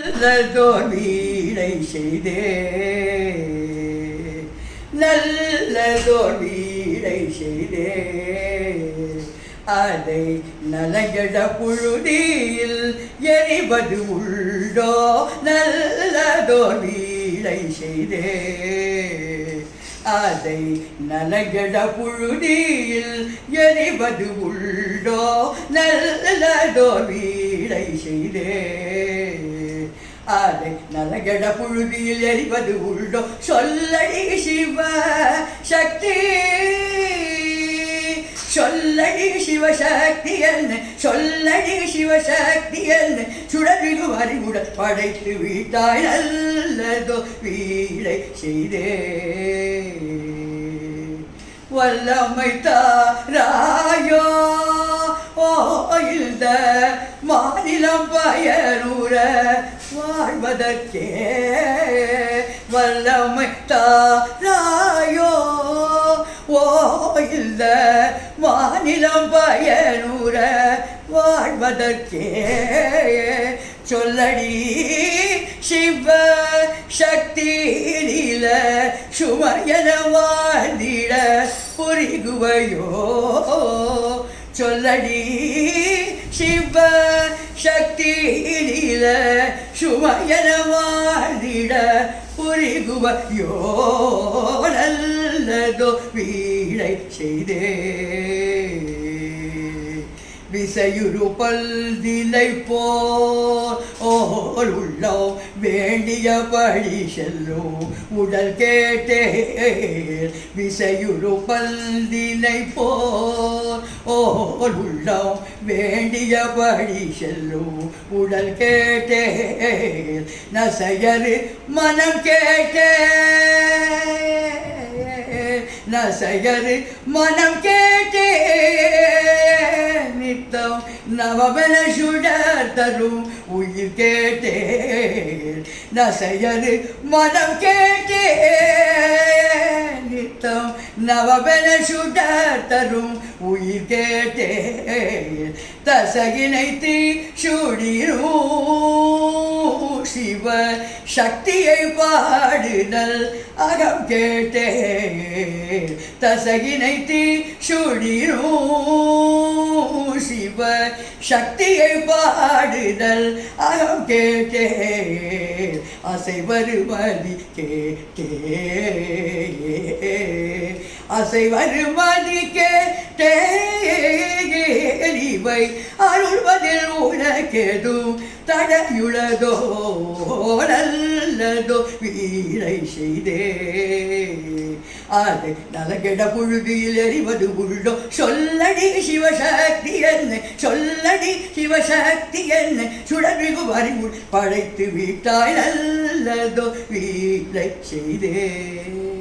நல்லதோர் வீடை செய்தே நல்லதோர் வீடை செய்தே அதை நலகட புழுதியில் எரிவது உண்டோ நல்லதோர் வீடை செய்தே அதை நலகட புழுதியில் எரிவது உண்டோ நல்லதோர் வீடை செய்தே அதை நலகட புழுதியில் எரிவது உண்டோ சொல்லடி சிவ சக்தி சொல்லடி சிவசக்தி என்ன சொல்லடி சிவசக்தி என்ன சுடரிகு அறிவுடன் படைத்து வீட்டாய் நல்லதோ வீடை செய்தே வல்லமை தாராயோ ஓய்ந்த மாநிலம் பயனூர வாழ்வதற்கே வல்லமை தாராயோ ஓய்ந்த மாநிலம் பயனூர வாழ்வதற்கே சொல்லடி சிவ சக்தி நீல சுமையன வாழ்ந்திட புரிகுவையோ சொல்லடி சிவ சக்தி நீல சுமையன வாழ்ந்திட புரிகுவையோ நல்லதோ வீடை செய்தே விசையுறு பல்திலை போல் உள்ளோம் வேண்டியபடி செல்லும் உடல் கேட்டே விசையுறு பல்திலை போல் உள்ளோம் வேண்டியபடி செல்லும் உடல் கேட்டே நசையரு மனம் கேட்டே நசையரு மனம் கேட்டே நித்தம் நவபல சுடர் தரும் உயிர் கேட்டே நசையரு மனம் கேட்டே நித்தம் நவபல சுடர் தரும் உயிர் கேட்டே தசகினை சூடிரும் சிவ சக்தியை பாடுதல் அகம் கேட்டே தசகினை சூடிரும் சிவ சக்தியை பாடுதல் அகம் கேட்டே அசை வருமதி கேட்டே அசை வருமதி கேட்டே இவை அருள்வதில் உனக்கெதும் தடையுள்ளதோ நல்லதோ வீடை செய்தே அதை நலகெட புழுதியில் எறிவது உள்ளோ சொல்லடி சிவசக்தி என்ன சொல்லடி சிவசக்தி என்ன சுடர்மிகு அறிவு படைத்து வீட்டாய் நல்லதோ வீடை செய்தே